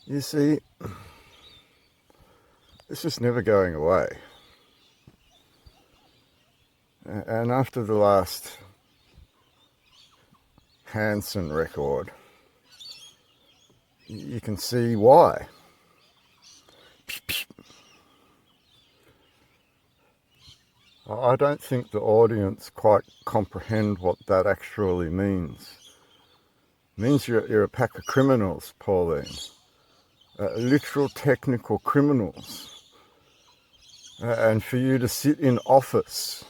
You see, it's just never going away. And after the last Hanson record, you can see why. I don't think the audience quite comprehend what that actually means. It means you're a pack of criminals, Pauline. Literal technical criminals. And for you to sit in office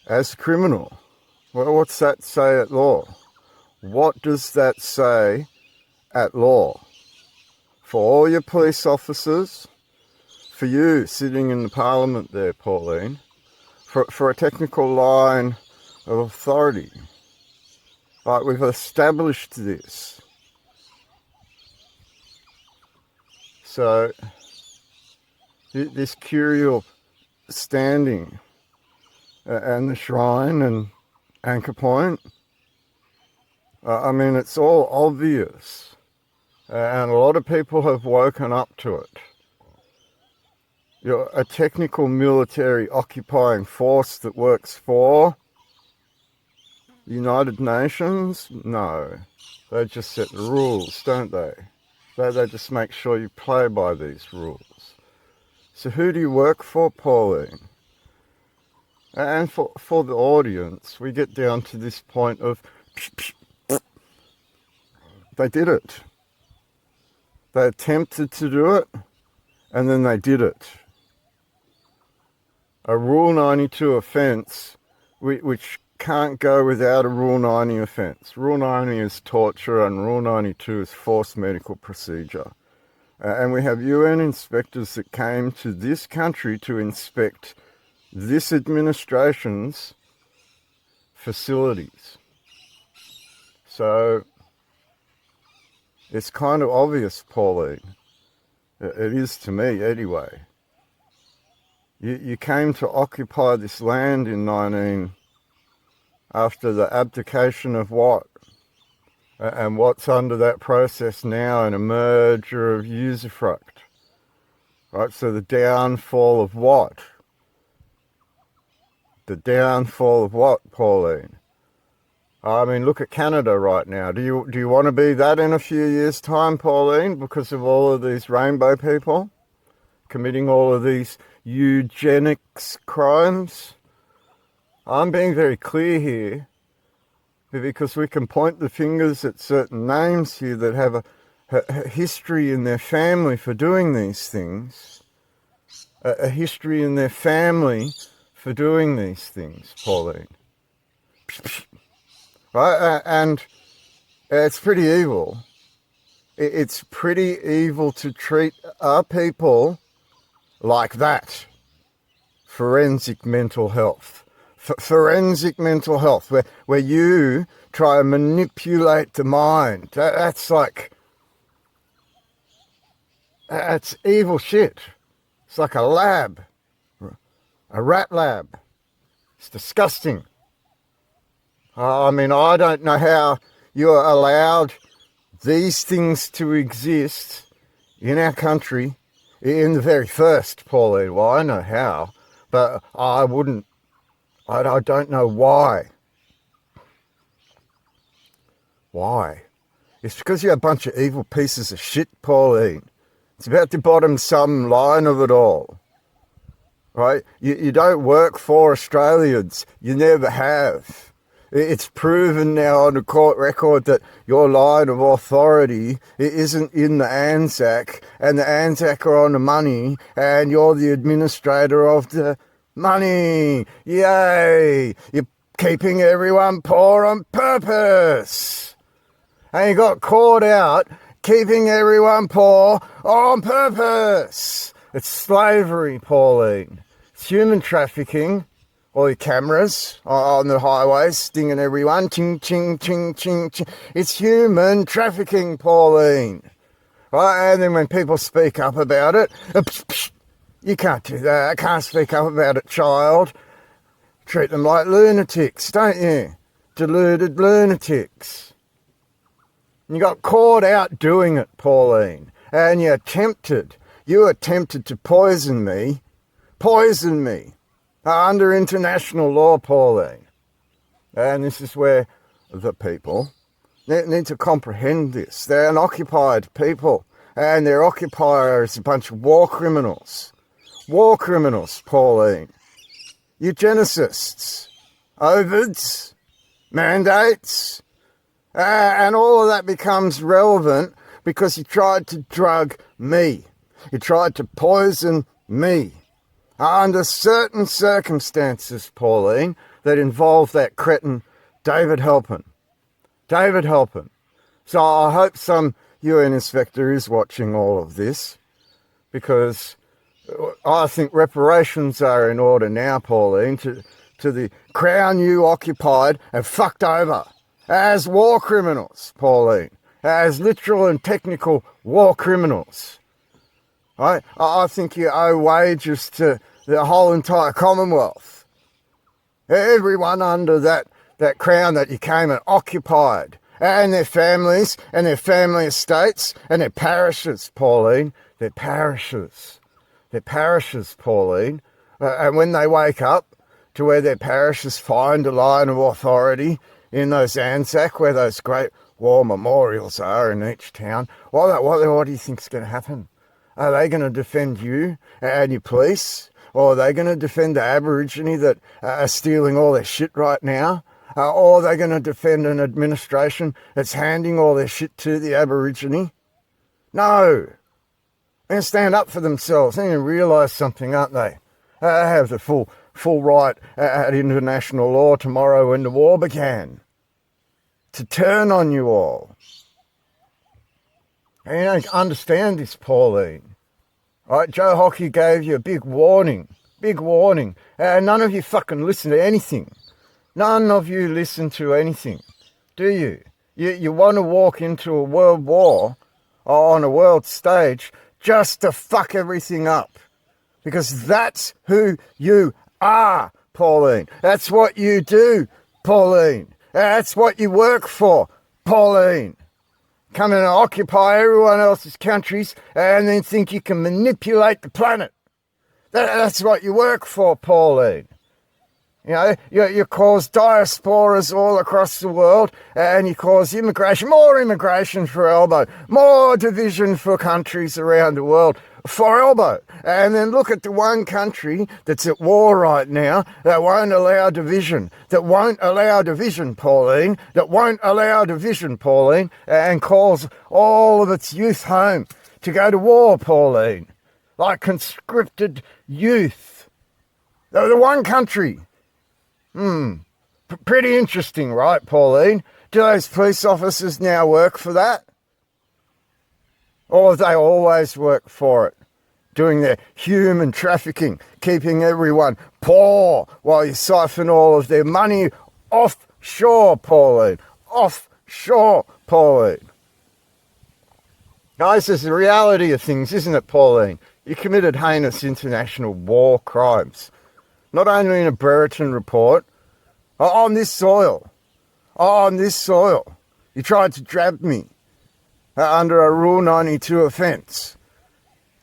as a criminal, well, what's that say at law? What does that say at law? For all your police officers, for you sitting in the parliament there, Pauline, for a technical line of authority. Like, we've established this. So, this curial standing and the shrine and Anchor Point, I mean, it's all obvious. And a lot of people have woken up to it. You're a technical military occupying force that works for the United Nations? No. They just set the rules, don't they? They just make sure you play by these rules. So who do you work for, Pauline? And for the audience, we get down to this point of they did it. They attempted to do it, and then they did it. A Rule 92 offence, which can't go without a Rule 90 offence. Rule 90 is torture and Rule 92 is forced medical procedure. And we have UN inspectors that came to this country to inspect this administration's facilities. So it's kind of obvious, Pauline. It is to me anyway. You came to occupy this land in 19 after the abdication of what? And what's under that process now? And a merger of usufruct. Right, so the downfall of what? The downfall of what, Pauline? I mean, look at Canada right now. Do you want to be that in a few years' time, Pauline, because of all of these rainbow people committing all of these eugenics crimes? I'm being very clear here because we can point the fingers at certain names here that have a history in their family for doing these things, a history in their family for doing these things, Pauline. Right? And it's pretty evil. It's pretty evil to treat our people like that. Forensic mental health. Forensic mental health, where you try and manipulate the mind. That's evil shit. It's like a lab, a rat lab. It's disgusting. I mean, I don't know how you're allowed these things to exist in our country in the very first, Pauline. Well, I know how, but I wouldn't. I don't know why. Why? It's because you're a bunch of evil pieces of shit, Pauline. It's about the bottom some line of it all. Right? You don't work for Australians. You never have. It's proven now on the court record that your line of authority isn't in the ANZAC, and the ANZAC are on the money, and you're the administrator of the money. Yay! You're keeping everyone poor on purpose. And you got caught out keeping everyone poor on purpose. It's slavery, Pauline. It's human trafficking. All your cameras on the highways stinging everyone. Ching, ching, ching, ching, ching. It's human trafficking, Pauline. Right? And then when people speak up about it, you can't do that. I can't speak up about it, child. Treat them like lunatics, don't you? Deluded lunatics. And you got caught out doing it, Pauline. and you attempted to poison me under international law, Pauline. And this is where the people need to comprehend this. They're an occupied people, and their occupier is a bunch of war criminals. War criminals, Pauline. Eugenicists, ovids, mandates, and all of that becomes relevant because you tried to drug me. You tried to poison me under certain circumstances, Pauline, that involve that cretin David Halpin. David Halpin. So I hope some UN inspector is watching all of this, because I think reparations are in order now, Pauline, to the crown you occupied and fucked over as war criminals, Pauline, as literal and technical war criminals. Right? I think you owe wages to the whole entire Commonwealth. Everyone under that crown that you came and occupied, and their families and their family estates and their parishes, Pauline. Their parishes. Their parishes, Pauline. And when they wake up to where their parishes find a line of authority in those Anzac, where those great war memorials are in each town, what do you think's going to happen? Are they going to defend you and your police? Or are they going to defend the Aborigine that are stealing all their shit right now? Or are they going to defend an administration that's handing all their shit to the Aborigine? No. They're going to stand up for themselves. They're going to realise something, aren't they? They have the full right at international law tomorrow when the war began to turn on you all. And you don't understand this, Pauline. Right? Joe Hockey gave you a big warning. And none of you fucking listen to anything. None of you listen to anything, do you? You want to walk into a world war on a world stage just to fuck everything up. Because that's who you are, Pauline. That's what you do, Pauline. That's what you work for, Pauline. Come in and occupy everyone else's countries and then think you can manipulate the planet. That's what you work for, Pauline. You know, you cause diasporas all across the world, and you cause immigration, more immigration for Elbow, more division for countries around the world for Elbow. And then look at the one country that's at war right now that won't allow division, Pauline, and calls all of its youth home to go to war, Pauline, like conscripted youth. The one country. Pretty interesting, right, Pauline? Do those police officers now work for that? Or have they always worked for it? Doing their human trafficking, keeping everyone poor while you siphon all of their money offshore, Pauline. Offshore, Pauline. Guys, there's the reality of things, isn't it, Pauline? You committed heinous international war crimes. Not only in a Brereton report, on this soil. You tried to drag me under a Rule 92 offence,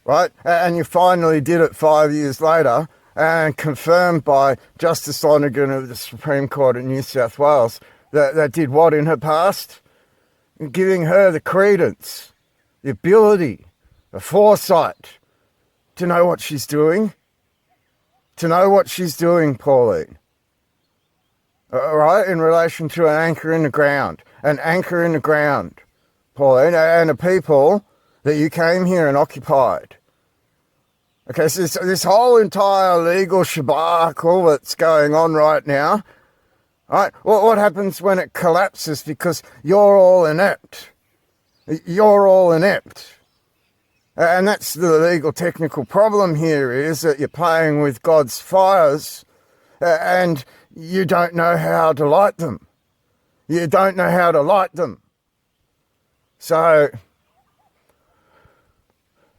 right? And you finally did it 5 years later, and confirmed by Justice Lonergan of the Supreme Court of New South Wales that did what in her past? Giving her the credence, the ability, the foresight to know what she's doing. Pauline. Right, in relation to an anchor in the ground, Pauline, and the people that you came here and occupied. Okay, so this whole entire legal shabacle that's going on right now, right, what happens when it collapses because you're all inept? And that's the legal technical problem here, is that you're playing with God's fires and you don't know how to light them. So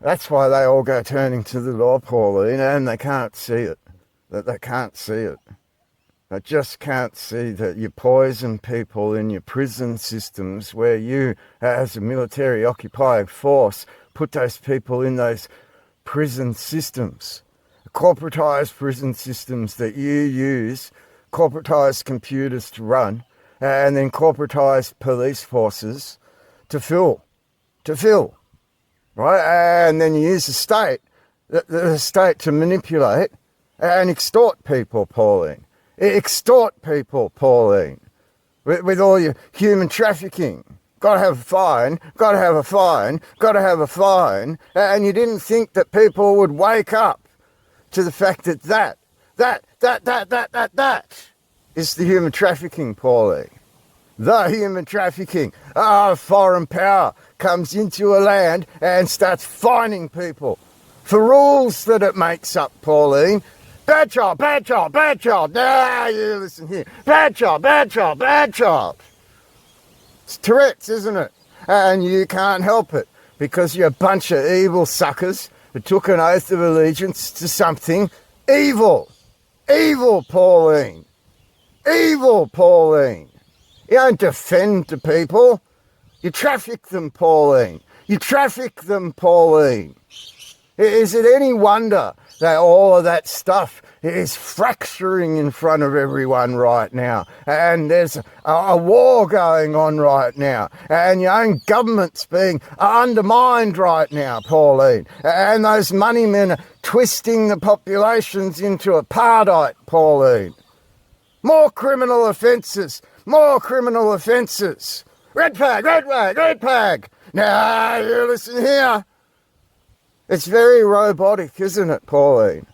that's why they all go turning to the law, Pauline, and they can't see it. They just can't see that you poison people in your prison systems where you, as a military occupying force, put those people in those prison systems, corporatized prison systems that you use, corporatized computers to run, and then corporatized police forces to fill, right? And then you use the state to manipulate and extort people, Pauline. Extort people, Pauline, with all your human trafficking. Got to have a fine, got to have a fine, got to have a fine. And you didn't think that people would wake up to the fact that that is the human trafficking, Pauline. The human trafficking. Foreign power comes into a land and starts fining people for rules that it makes up, Pauline. Bad child, bad child, bad child. You listen here. Bad child, bad child, bad child. It's Tourette's, isn't it? And you can't help it because you're a bunch of evil suckers who took an oath of allegiance to something evil. Evil, Pauline. Evil, Pauline. You don't defend the people. You traffic them, Pauline. You traffic them, Pauline. Is it any wonder that all of that stuff is fracturing in front of everyone right now? And there's a war going on right now. And your own government's being undermined right now, Pauline. And those money men are twisting the populations into apartheid, Pauline. More criminal offences. More criminal offences. Red flag, red flag, red flag. Now, you listen here. It's very robotic, isn't it, Pauline?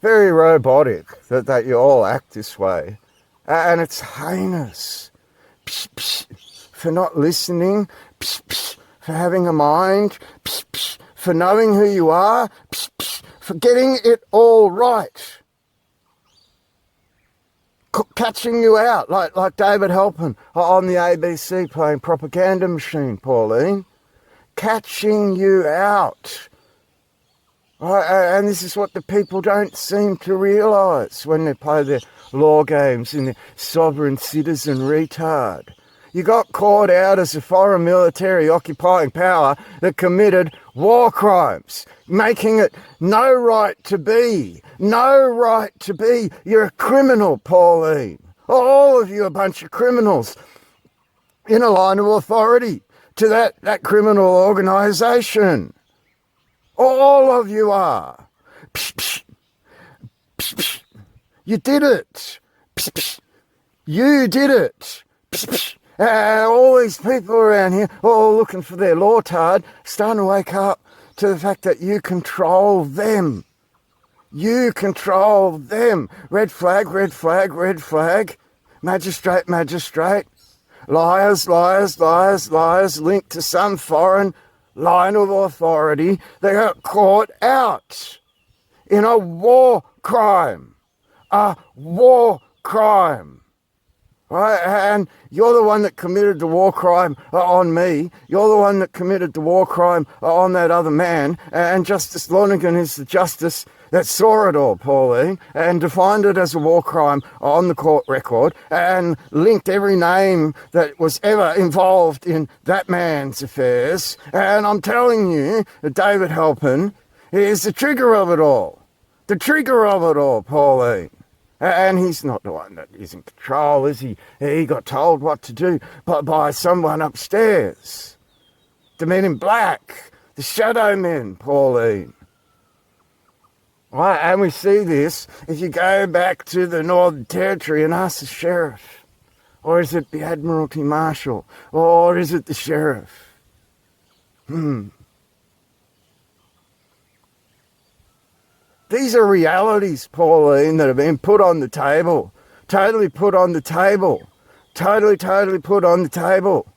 Very robotic that you all act this way. And it's heinous. Psh, psh, for not listening. Psh, psh, for having a mind. Psh, psh, for knowing who you are. Psh, psh, for getting it all right. Catching you out, like David Halpern on the ABC playing Propaganda Machine, Pauline. Catching you out. And this is what the people don't seem to realise when they play their law games in the sovereign citizen retard. You got caught out as a foreign military occupying power that committed war crimes, making it no right to be. No right to be. You're a criminal, Pauline. All of you are a bunch of criminals in a line of authority to that criminal organisation. All of you are. Psh, psh, psh, psh. You did it. Psh, psh. You did it. Psh, psh. All these people around here, all looking for their lawtard, starting to wake up to the fact that you control them. You control them. Red flag, red flag, red flag. Magistrate, magistrate. Liars, liars, liars, liars, linked to some foreign line of authority. They got caught out in a war crime. A war crime. Right? And you're the one that committed the war crime on me. You're the one that committed the war crime on that other man. And Justice Lonergan is the justice that saw it all, Pauline, and defined it as a war crime on the court record and linked every name that was ever involved in that man's affairs. And I'm telling you that David Halpern is the trigger of it all. The trigger of it all, Pauline. And he's not the one that is in control, is he? He got told what to do by someone upstairs. The men in black, the shadow men, Pauline. Right, and we see this if you go back to the Northern Territory and ask the sheriff. Or is it the Admiralty Marshal? Or is it the sheriff? These are realities, Pauline, that have been put on the table. Totally put on the table. Totally put on the table.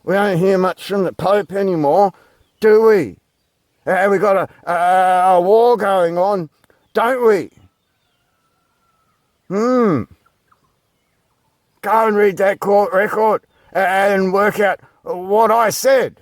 We don't hear much from the Pope anymore, do we? We've got a war going on, don't we? Go and read that court record and work out what I said.